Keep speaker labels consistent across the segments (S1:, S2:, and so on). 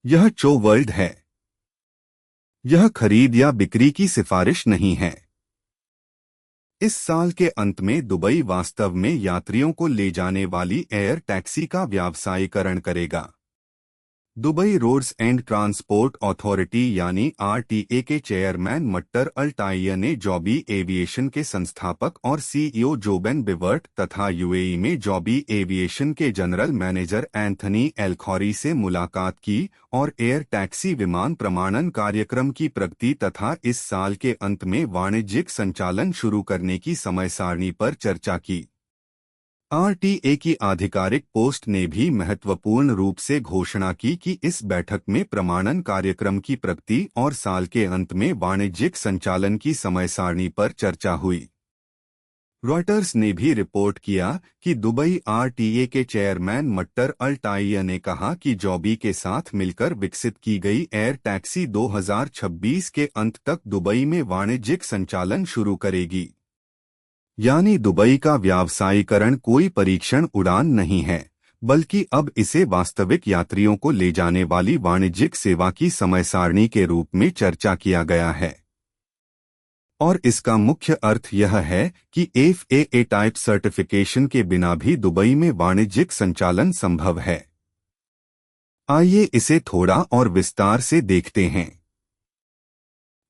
S1: यह चो वर्ल्ड है। यह खरीद या बिक्री की सिफारिश नहीं है। इस साल के अंत में दुबई वास्तव में यात्रियों को ले जाने वाली एयर टैक्सी का व्यावसायीकरण करेगा। Dubai roads and transport authority यानी आरटीए के चेयरमैन मट्टर अल टाइया ने जॉबी एविएशन के संस्थापक और सीईओ जोबेन बिवर्ट तथा यूएई में जॉबी एविएशन के जनरल मैनेजर एंथनी एल्खौरी से मुलाकात की और एयर टैक्सी विमान प्रमाणन कार्यक्रम की प्रगति तथा इस साल के अंत में वाणिज्यिक संचालन शुरू करने की समय सारणी पर चर्चा की। आरटीए की आधिकारिक पोस्ट ने भी महत्वपूर्ण रूप से घोषणा की कि इस बैठक में प्रमाणन कार्यक्रम की प्रगति और साल के अंत में वाणिज्यिक संचालन की समय सारणी पर चर्चा हुई। रॉयटर्स ने भी रिपोर्ट किया कि दुबई आरटीए के चेयरमैन मट्टर अल टाइया ने कहा कि जॉबी के साथ मिलकर विकसित की गई एयर टैक्सी 2026 के अंत तक दुबई में वाणिज्यिक संचालन शुरू करेगी। यानी दुबई का व्यावसायीकरण कोई परीक्षण उड़ान नहीं है, बल्कि अब इसे वास्तविक यात्रियों को ले जाने वाली वाणिज्यिक सेवा की समय सारणी के रूप में चर्चा किया गया है। और इसका मुख्य अर्थ यह है कि FAA टाइप सर्टिफिकेशन के बिना भी दुबई में वाणिज्यिक संचालन संभव है। आइए इसे थोड़ा और विस्तार से देखते हैं।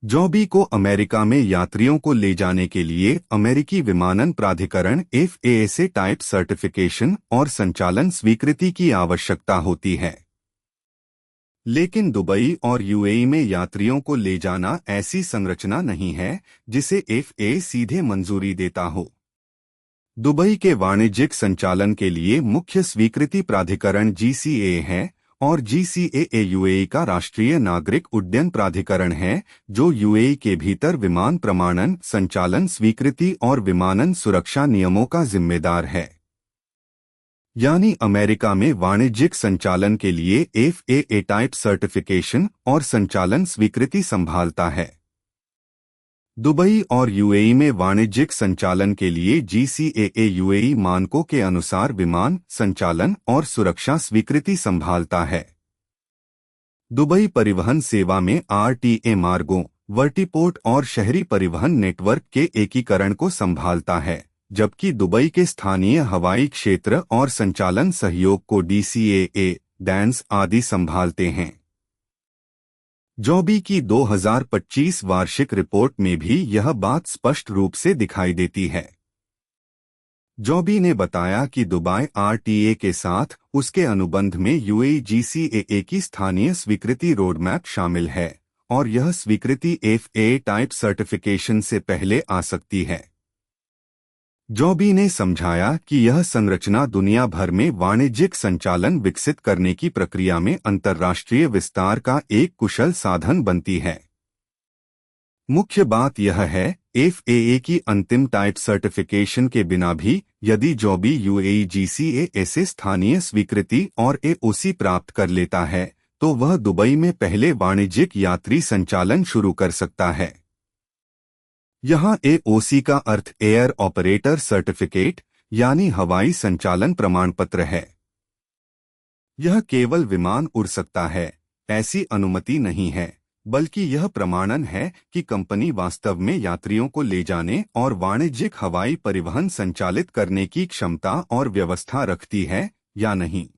S1: जॉबी को अमेरिका में यात्रियों को ले जाने के लिए अमेरिकी विमानन प्राधिकरण FAA से टाइप सर्टिफिकेशन और संचालन स्वीकृति की आवश्यकता होती है। लेकिन दुबई और यूएई में यात्रियों को ले जाना ऐसी संरचना नहीं है जिसे FAA सीधे मंजूरी देता हो। दुबई के वाणिज्यिक संचालन के लिए मुख्य स्वीकृति प्राधिकरण GCAA है और GCAA यूएई का राष्ट्रीय नागरिक उड्डयन प्राधिकरण है, जो यूएई के भीतर विमान प्रमाणन, संचालन स्वीकृति और विमानन सुरक्षा नियमों का जिम्मेदार है। यानी अमेरिका में वाणिज्यिक संचालन के लिए FAA टाइप सर्टिफिकेशन और संचालन स्वीकृति संभालता है। दुबई और यूएई में वाणिज्यिक संचालन के लिए GCAA यूएई मानकों के अनुसार विमान संचालन और सुरक्षा स्वीकृति संभालता है। दुबई परिवहन सेवा में आरटीए मार्गों, वर्टिपोर्ट और शहरी परिवहन नेटवर्क के एकीकरण को संभालता है, जबकि दुबई के स्थानीय हवाई क्षेत्र और संचालन सहयोग को DCAA, डैन्स आदि संभालते हैं। जॉबी की 2025 वार्षिक रिपोर्ट में भी यह बात स्पष्ट रूप से दिखाई देती है। जॉबी ने बताया कि दुबई आरटीए के साथ उसके अनुबंध में यूएई GCAA की स्थानीय स्वीकृति रोडमैप शामिल है और यह स्वीकृति FAA टाइप सर्टिफिकेशन से पहले आ सकती है। जॉबी ने समझाया कि यह संरचना दुनिया भर में वाणिज्यिक संचालन विकसित करने की प्रक्रिया में अंतर्राष्ट्रीय विस्तार का एक कुशल साधन बनती है। मुख्य बात यह है, FAA की अंतिम टाइप सर्टिफिकेशन के बिना भी यदि जॉबी यूएई GCAA से स्थानीय स्वीकृति और AOC प्राप्त कर लेता है, तो वह दुबई में पहले वाणिज्यिक यात्री संचालन शुरू कर सकता है। यहाँ AOC का अर्थ एयर ऑपरेटर सर्टिफिकेट यानी हवाई संचालन प्रमाण पत्र है। यह केवल विमान उड़ सकता है, ऐसी अनुमति नहीं है, बल्कि यह प्रमाणन है कि कंपनी वास्तव में यात्रियों को ले जाने और वाणिज्यिक हवाई परिवहन संचालित करने की क्षमता और व्यवस्था रखती है या नहीं।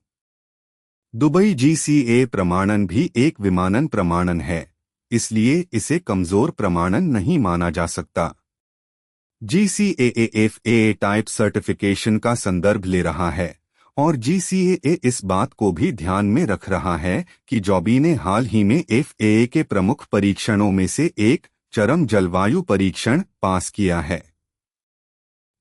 S1: दुबई GCAA प्रमाणन भी एक विमानन प्रमाणन है, इसलिए इसे कमजोर प्रमाणन नहीं माना जा सकता। GCAA FAA टाइप सर्टिफिकेशन का संदर्भ ले रहा है और GCAA इस बात को भी ध्यान में रख रहा है कि जॉबी ने हाल ही में FAA के प्रमुख परीक्षणों में से एक चरम जलवायु परीक्षण पास किया है।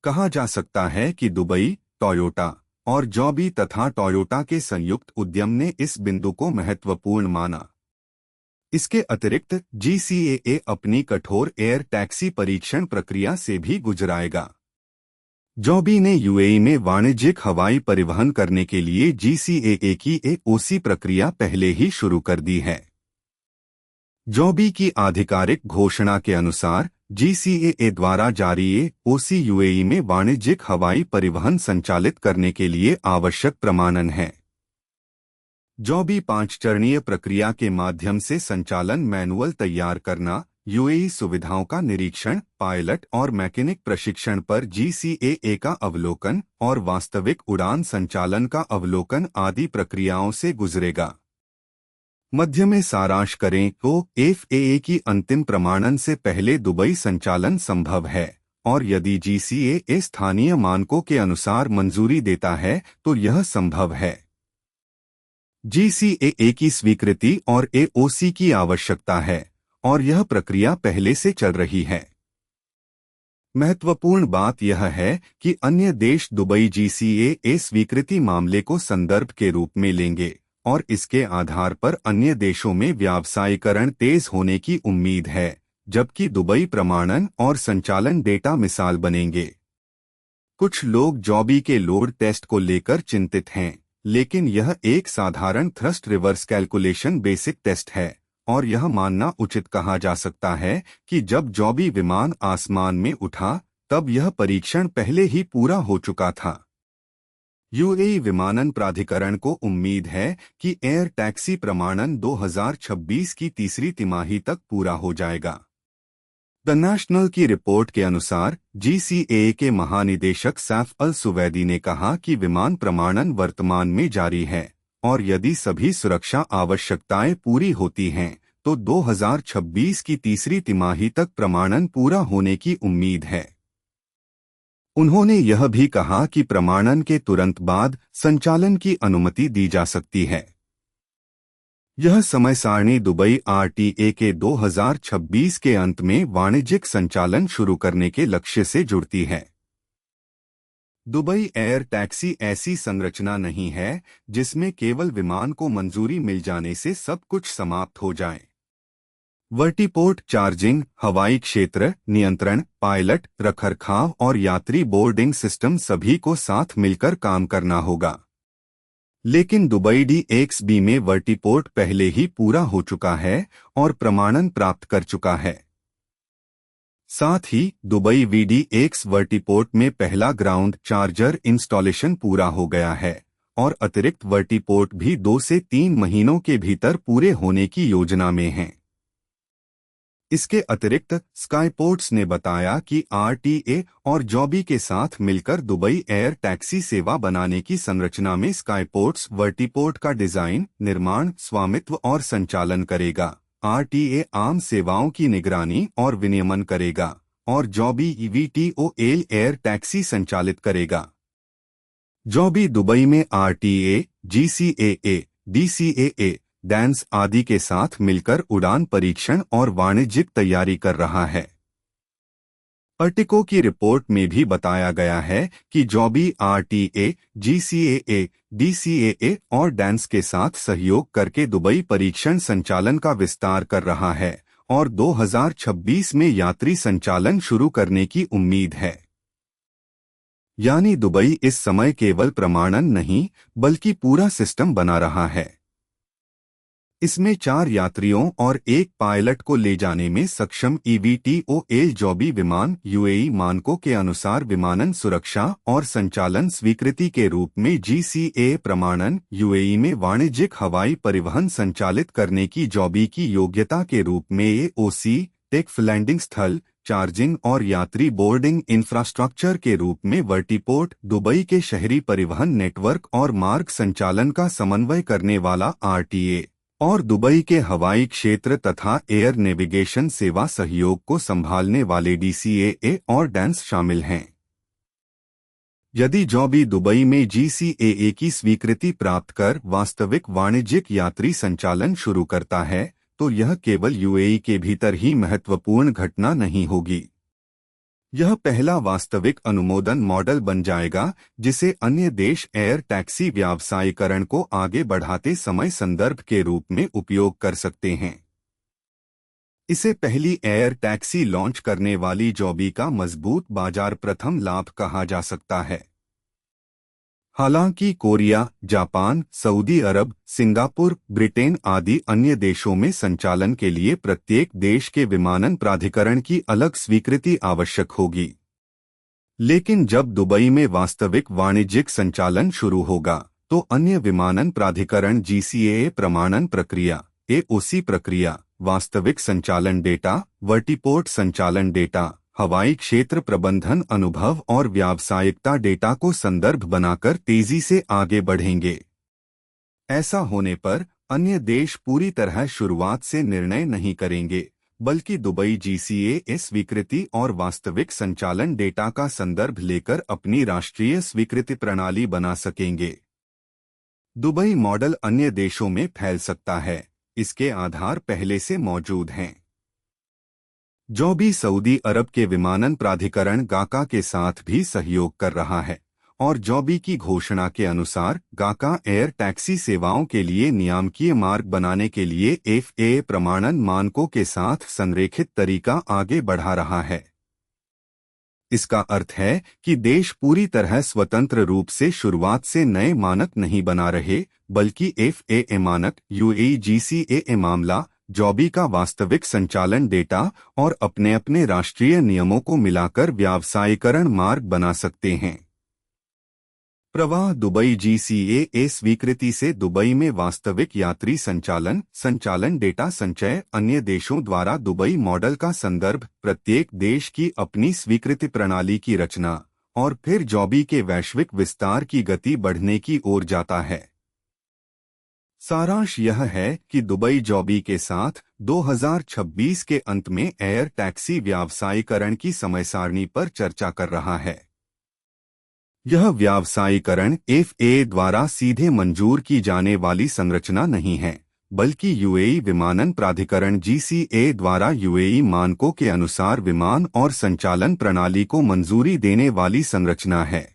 S1: कहा जा सकता है कि दुबई, टोयोटा और जॉबी तथा टोयोटा के संयुक्त उद्यम ने इस बिंदु को महत्वपूर्ण माना। इसके अतिरिक्त GCAA अपनी कठोर एयर टैक्सी परीक्षण प्रक्रिया से भी गुजराएगा। जॉबी ने यूएई में वाणिज्यिक हवाई परिवहन करने के लिए GCAA की AOC प्रक्रिया पहले ही शुरू कर दी है। जॉबी की आधिकारिक घोषणा के अनुसार GCAA द्वारा जारी AOC यूएई में वाणिज्यिक हवाई परिवहन संचालित करने के लिए आवश्यक प्रमाणन है। जॉबी 5 चरणीय प्रक्रिया के माध्यम से संचालन मैनुअल तैयार करना, यूएई सुविधाओं का निरीक्षण, पायलट और मैकेनिक प्रशिक्षण पर जीसीएए का अवलोकन और वास्तविक उड़ान संचालन का अवलोकन आदि प्रक्रियाओं से गुजरेगा। मध्य में सारांश करें तो एफएए की अंतिम प्रमाणन से पहले दुबई संचालन संभव है, और यदि जीसीएए स्थानीय मानकों के अनुसार मंजूरी देता है तो यह संभव है। जीसीएए की स्वीकृति और एओसी की आवश्यकता है, और यह प्रक्रिया पहले से चल रही है। महत्वपूर्ण बात यह है कि अन्य देश दुबई जीसीएए स्वीकृति मामले को संदर्भ के रूप में लेंगे, और इसके आधार पर अन्य देशों में व्यावसायीकरण तेज होने की उम्मीद है, जबकि दुबई प्रमाणन और संचालन डेटा मिसाल बनेंगे। कुछ लोग जॉबी के लोड टेस्ट को लेकर चिंतित हैं, लेकिन यह एक साधारण thrust reverse calculation basic test है, और यह मानना उचित कहा जा सकता है कि जब जॉबी विमान आसमान में उठा तब यह परीक्षण पहले ही पूरा हो चुका था। यूएई विमानन प्राधिकरण को उम्मीद है कि एयर टैक्सी प्रमाणन 2026 की तीसरी तिमाही तक पूरा हो जाएगा। द नेशनल की रिपोर्ट के अनुसार जीसीएए के महानिदेशक सैफ अल सुवैदी ने कहा कि विमान प्रमाणन वर्तमान में जारी है, और यदि सभी सुरक्षा आवश्यकताएं पूरी होती हैं तो 2026 की तीसरी तिमाही तक प्रमाणन पूरा होने की उम्मीद है। उन्होंने यह भी कहा कि प्रमाणन के तुरंत बाद संचालन की अनुमति दी जा सकती है। यह समय सारणी दुबई आरटीए के 2026 के अंत में वाणिज्यिक संचालन शुरू करने के लक्ष्य से जुड़ती है। दुबई एयर टैक्सी ऐसी संरचना नहीं है जिसमें केवल विमान को मंजूरी मिल जाने से सब कुछ समाप्त हो जाए। वर्टीपोर्ट चार्जिंग, हवाई क्षेत्र नियंत्रण, पायलट, रखरखाव और यात्री बोर्डिंग सिस्टम सभी को साथ मिलकर काम करना होगा। लेकिन दुबई डीएक्सबी में वर्टीपोर्ट पहले ही पूरा हो चुका है और प्रमाणन प्राप्त कर चुका है। साथ ही दुबई वीडीएक्स वर्टीपोर्ट में पहला ग्राउंड चार्जर इंस्टॉलेशन पूरा हो गया है, और अतिरिक्त वर्टीपोर्ट भी 2 से 3 महीनों के भीतर पूरे होने की योजना में हैं। इसके अतिरिक्त स्काईपोर्ट्स ने बताया कि आरटीए और जॉबी के साथ मिलकर दुबई एयर टैक्सी सेवा बनाने की संरचना में स्काईपोर्ट्स वर्टीपोर्ट का डिजाइन, निर्माण, स्वामित्व और संचालन करेगा। आरटीए आम सेवाओं की निगरानी और विनियमन करेगा, और जॉबी ईवीटीओएल एयर टैक्सी संचालित करेगा। जॉबी दुबई में आरटीए, जीसीएए, डीसीएए, डैंस आदि के साथ मिलकर उड़ान परीक्षण और वाणिज्यिक तैयारी कर रहा है। अर्टिको की रिपोर्ट में भी बताया गया है कि जॉबी आरटीए, जीसीएए, डीसीएए और डैंस के साथ सहयोग करके दुबई परीक्षण संचालन का विस्तार कर रहा है, और 2026 में यात्री संचालन शुरू करने की उम्मीद है। यानी दुबई इस समय केवल प्रमाणन नहीं बल्कि पूरा सिस्टम बना रहा है। इसमें 4 यात्रियों और 1 पायलट को ले जाने में सक्षम ईवीटीओएल जॉबी विमान यूएई मानकों के अनुसार विमानन सुरक्षा और संचालन स्वीकृति के रूप में जीसीए प्रमाणन, यूएई में वाणिज्यिक हवाई परिवहन संचालित करने की जॉबी की योग्यता के रूप में एओसी, टेक लैंडिंग स्थल, चार्जिंग और यात्री बोर्डिंग इंफ्रास्ट्रक्चर के रूप में वर्टीपोर्ट, दुबई के शहरी परिवहन नेटवर्क और मार्ग संचालन का समन्वय करने वाला आरटीए, और दुबई के हवाई क्षेत्र तथा एयर नेविगेशन सेवा सहयोग को संभालने वाले डीसीएए और डैंस शामिल हैं। यदि जॉबी दुबई में जीसीएए की स्वीकृति प्राप्त कर वास्तविक वाणिज्यिक यात्री संचालन शुरू करता है तो यह केवल यूएई के भीतर ही महत्वपूर्ण घटना नहीं होगी। यह पहला वास्तविक अनुमोदन मॉडल बन जाएगा जिसे अन्य देश एयर टैक्सी व्यावसायीकरण को आगे बढ़ाते समय संदर्भ के रूप में उपयोग कर सकते हैं। इसे पहली एयर टैक्सी लॉन्च करने वाली जॉबी का मजबूत बाजार प्रथम लाभ कहा जा सकता है। हालांकि कोरिया, जापान, सऊदी अरब, सिंगापुर, ब्रिटेन आदि अन्य देशों में संचालन के लिए प्रत्येक देश के विमानन प्राधिकरण की अलग स्वीकृति आवश्यक होगी। लेकिन जब दुबई में वास्तविक वाणिज्यिक संचालन शुरू होगा तो अन्य विमानन प्राधिकरण GCAA प्रमाणन प्रक्रिया, AOC प्रक्रिया, वास्तविक संचालन डेटा, वर्टीपोर्ट संचालन डेटा, हवाई क्षेत्र प्रबंधन अनुभव और व्यावसायिकता डेटा को संदर्भ बनाकर तेजी से आगे बढ़ेंगे। ऐसा होने पर अन्य देश पूरी तरह शुरुआत से निर्णय नहीं करेंगे, बल्कि दुबई GCAA स्वीकृति और वास्तविक संचालन डेटा का संदर्भ लेकर अपनी राष्ट्रीय स्वीकृति प्रणाली बना सकेंगे। दुबई मॉडल अन्य देशों में फैल सकता है, इसके आधार पहले से मौजूद हैं। जो भी सऊदी अरब के विमानन प्राधिकरण गाका के साथ भी सहयोग कर रहा है और जॉबी की घोषणा के अनुसार गाका एयर टैक्सी सेवाओं के लिए नियामकीय मार्ग बनाने के लिए FAA प्रमाणन मानकों के साथ संरेखित तरीका आगे बढ़ा रहा है। इसका अर्थ है कि देश पूरी तरह स्वतंत्र रूप से शुरुआत से नए मानक नहीं बना रहे, बल्कि FAA मानक, UAE GCAA मामला, जॉबी का वास्तविक संचालन डेटा और अपने अपने राष्ट्रीय नियमों को मिलाकर व्यावसायीकरण मार्ग बना सकते हैं। प्रवाह दुबई GCAA स्वीकृति से दुबई में वास्तविक यात्री संचालन डेटा संचय, अन्य देशों द्वारा दुबई मॉडल का संदर्भ, प्रत्येक देश की अपनी स्वीकृति प्रणाली की रचना और फिर जॉबी के वैश्विक विस्तार की गति बढ़ने की ओर जाता है। सारांश यह है कि दुबई जॉबी के साथ 2026 के अंत में एयर टैक्सी व्यावसायीकरण की समय सारणी पर चर्चा कर रहा है। यह व्यावसायीकरण FAA द्वारा सीधे मंजूर की जाने वाली संरचना नहीं है, बल्कि UAE विमानन प्राधिकरण GCAA द्वारा UAE मानकों के अनुसार विमान और संचालन प्रणाली को मंजूरी देने वाली संरचना है।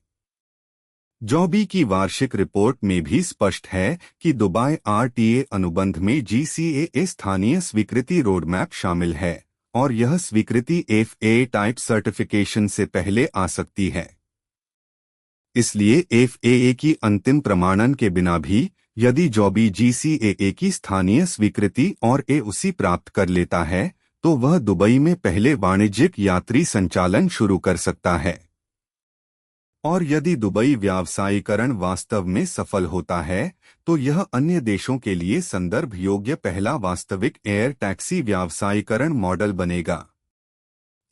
S1: जॉबी की वार्षिक रिपोर्ट में भी स्पष्ट है कि दुबई RTA अनुबंध में GCAA स्थानीय स्वीकृति रोडमैप शामिल है और यह स्वीकृति FAA टाइप सर्टिफिकेशन से पहले आ सकती है। इसलिए FAA की अंतिम प्रमाणन के बिना भी यदि जॉबी GCAA की स्थानीय स्वीकृति और AOC प्राप्त कर लेता है, तो वह दुबई में पहले वाणिज्यिक यात्री संचालन शुरू कर सकता है। और यदि दुबई व्यावसायीकरण वास्तव में सफल होता है, तो यह अन्य देशों के लिए संदर्भ योग्य पहला वास्तविक एयर टैक्सी व्यावसायीकरण मॉडल बनेगा।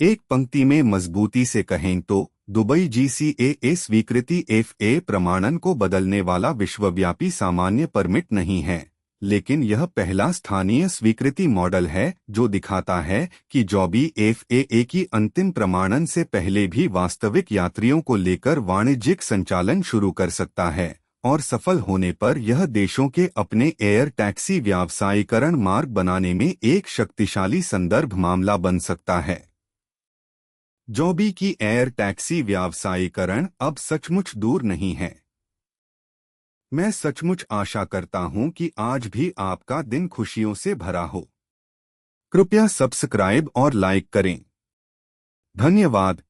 S1: एक पंक्ति में मजबूती से कहें तो दुबई GCAA स्वीकृति FAA प्रमाणन को बदलने वाला विश्वव्यापी सामान्य परमिट नहीं है, लेकिन यह पहला स्थानीय स्वीकृति मॉडल है जो दिखाता है कि जॉबी FAA की अंतिम प्रमाणन से पहले भी वास्तविक यात्रियों को लेकर वाणिज्यिक संचालन शुरू कर सकता है, और सफल होने पर यह देशों के अपने एयर टैक्सी व्यावसायीकरण मार्ग बनाने में एक शक्तिशाली संदर्भ मामला बन सकता है। जॉबी की एयर टैक्सी व्यावसायीकरण अब सचमुच दूर नहीं है। मैं सचमुच आशा करता हूं कि आज भी आपका दिन खुशियों से भरा हो। कृपया सब्सक्राइब और लाइक करें। धन्यवाद।